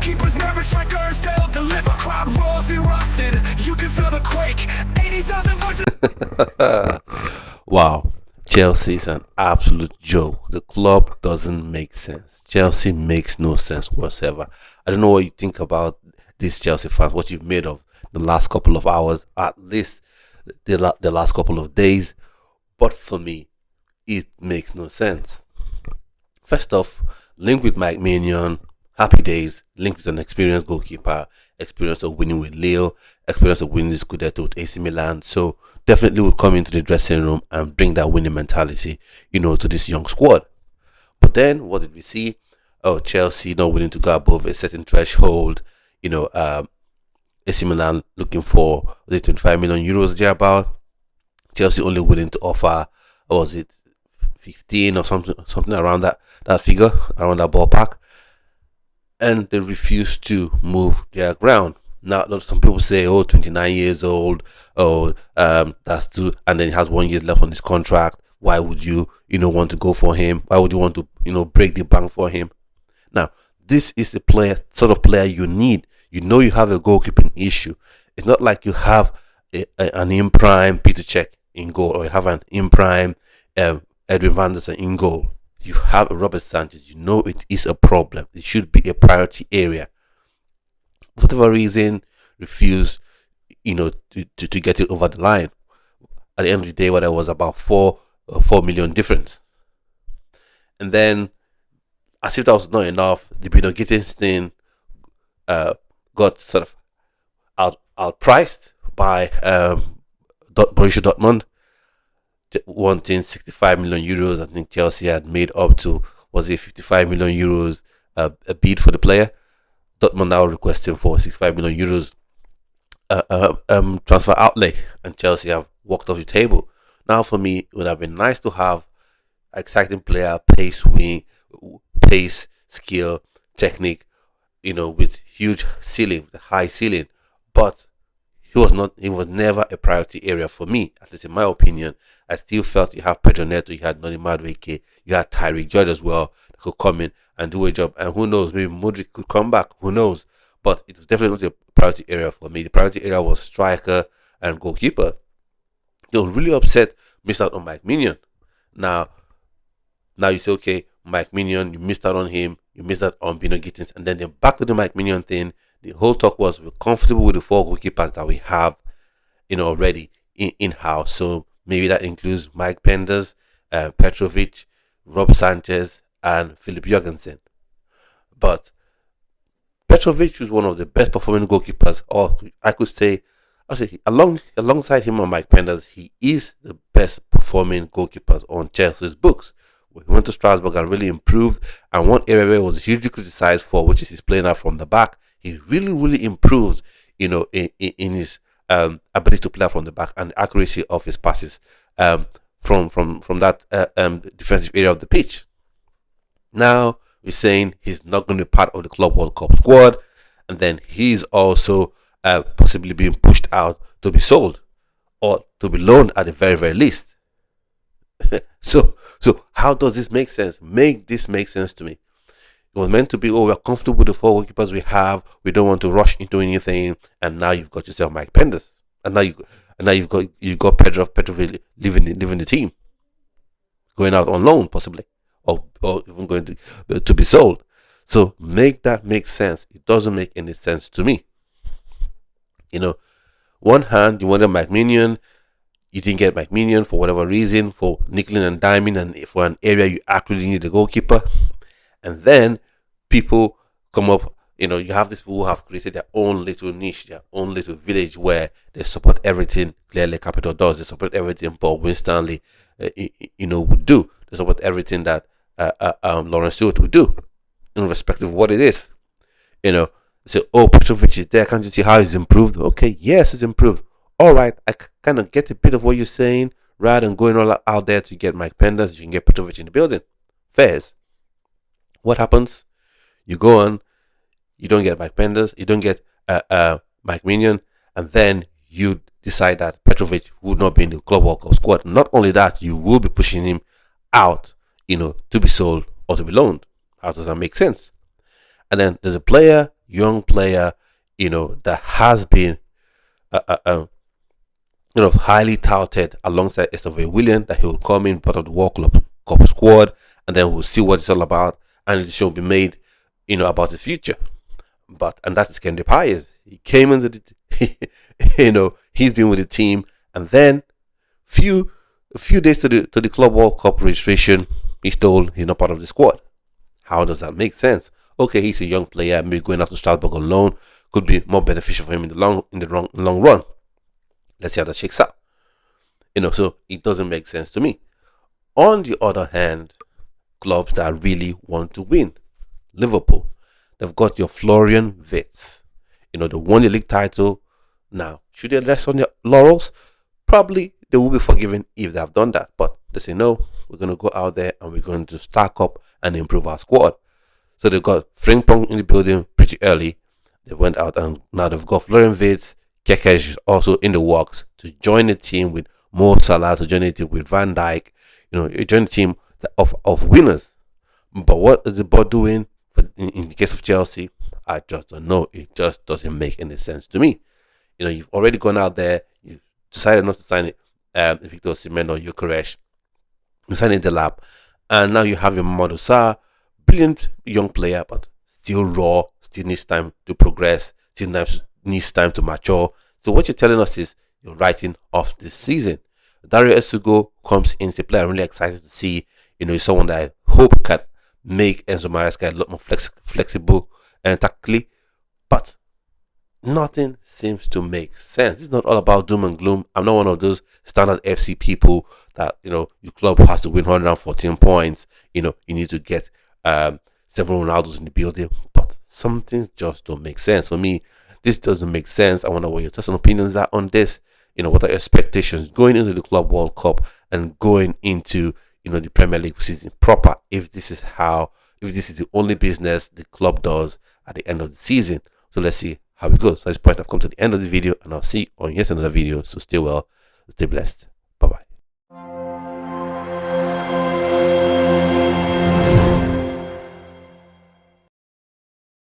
Goalkeepers, nervous strikers, they'll deliver. Crowd roars erupted. You can feel the quake. 80,000 voices. Wow. Chelsea is an absolute joke. The club doesn't make sense. Chelsea makes no sense whatsoever. I don't know what you think about these Chelsea fans, what you've made of the last couple of hours, at least the last couple of days. But for me, it makes no sense. First off, linked with Mike Maignan, happy days, linked with an experienced goalkeeper, experience of winning with Lille, experience of winning the Scudetto with AC Milan. So definitely would come into the dressing room and bring that winning mentality, to this young squad. But then what did we see? Oh, Chelsea not willing to go above a certain threshold. AC Milan looking for the 25 million euros thereabout. Chelsea only willing to offer, what was it, 15 or something around that figure, around that ballpark. And they refuse to move their ground. Now, some people say, 29 years old, that's too, and then he has 1 year left on his contract. Why would you, want to go for him? Why would you want to, break the bank for him? Now, this is the sort of player you need. You have a goalkeeping issue. It's not like you have an in-prime Peter Cech in goal, or you have an in-prime Edwin van der Sar in goal. You have Robert Sanchez. It is a problem. It should be a priority area. For whatever reason, refuse, to get it over the line. At the end of the day, what it was about 4 million difference. And then, as if that was not enough, the Bynoe-Gittens thing got sort of outpriced by Borussia Dortmund, wanting 65 million euros. I think Chelsea had made up to, 55 million euros a bid for the player. Dortmund now requesting for 65 million euros transfer outlay, and Chelsea have walked off the table. Now, for me, it would have been nice to have exciting player, pace, skill, technique, with huge ceiling, the high ceiling, but he was never a priority area for me, at least in my opinion. I still felt you have Pedro Neto, you had Noni Madueke, you had Tyreek George as well, that could come in and do a job. And who knows, maybe Modric could come back, who knows. But it was definitely not a priority area for me. The priority area was striker and goalkeeper. You're really upset, missed out on Mike Maignan. Now you say, okay, Mike Maignan, you missed out on him, you missed out on Bynoe-Gittens, and then back to the Mike Maignan thing. The whole talk was we're comfortable with the 4 goalkeepers that we have, already in-house. So maybe that includes Mike Penders, Petrovic, Rob Sanchez, and Philip Jorgensen. But Petrovic was one of the best performing goalkeepers, or I could say alongside him and Mike Penders, he is the best performing goalkeepers on Chelsea's books. He went to Strasbourg and really improved. And one area where he was hugely criticized for, which is his playing out from the back, he really improved, in his ability to play from the back and the accuracy of his passes from that defensive area of the pitch. Now we're saying he's not going to be part of the Club World Cup squad, and then he's also possibly being pushed out to be sold or to be loaned at the very, very least. So how does this make sense? Make this make sense to me. It was meant to be, we're comfortable with the 4 goalkeepers we have. We don't want to rush into anything. And now you've got yourself Mike Penders, and now you've got Petrovic leaving the team, going out on loan possibly, or even going to be sold. So make that make sense. It doesn't make any sense to me. One hand you wanted Mike Maignan, you didn't get Mike Maignan for whatever reason, for nickel and diming, and for an area you actually need a goalkeeper. And then people come up, you have these people who have created their own little niche, their own little village where they support everything clearly Capital does. They support everything Paul Winstanley, would do. They support everything that Lawrence Stewart would do, irrespective of what it is. Say, Petrovic is there. Can't you see how he's improved? Okay, yes, he's improved. All right, I kind of get a bit of what you're saying. Rather than going all out there to get Mike Penders, you can get Petrovic in the building. Fairs. What happens? You go on, you don't get Mike Penders, you don't get Mike Maignan, and then you decide that Petrovic would not be in the Club World Cup squad. Not only that, you will be pushing him out, to be sold or to be loaned. How does that make sense? And then there's a player young player, that has been highly touted alongside Estevao William, that he will come in part of the World Cup squad, and then we'll see what it's all about, and the show will be made, about his future. And that is Kendrick Pyers. He came into the, he's been with the team, and then a few days to the Club World Cup registration, he's told he's not part of the squad. How does that make sense? Okay, he's a young player, maybe going out to Strasbourg on loan could be more beneficial for him in the long run. Let's see how that shakes out. So it doesn't make sense to me. On the other hand, clubs that really want to win, Liverpool, they've got your Florian Wirtz. They won the league title. Now, should they rest on their laurels? Probably they will be forgiven if they have done that. But they say, no, we're going to go out there and we're going to stack up and improve our squad. So they've got Frimpong in the building pretty early. They went out and now they've got Florian Wirtz. Keke is also in the works to join the team with Mo Salah, to join the team with Van Dijk. You join the team of winners. But what is the board doing in the case of Chelsea? I just don't know. It just doesn't make any sense to me. You've already gone out there. You decided not to sign it. Victor Osimhen or Gyökeres. You signed it in the lab. And now you have your Mamadou Sarr. Brilliant young player, but still raw. Still needs time to progress. Still needs time to mature. So what you're telling us is you're writing off this season. Dario Esugo comes into play. I'm really excited to see. He's someone that I hope can make Enzo Maresca a lot more flexible and tactically. But nothing seems to make sense. It's not all about doom and gloom. I'm not one of those standard FC people that, your club has to win 114 points. You need to get several Ronaldos in the building. But something just don't make sense. For me, this doesn't make sense. I wonder what your thoughts and opinions are on this. What are your expectations going into the Club World Cup and going into, the Premier League season proper, if this is the only business the club does at the end of the season. So let's see how it goes. So at this point, I've come to the end of the video, and I'll see you on yet another video. So stay well, stay blessed.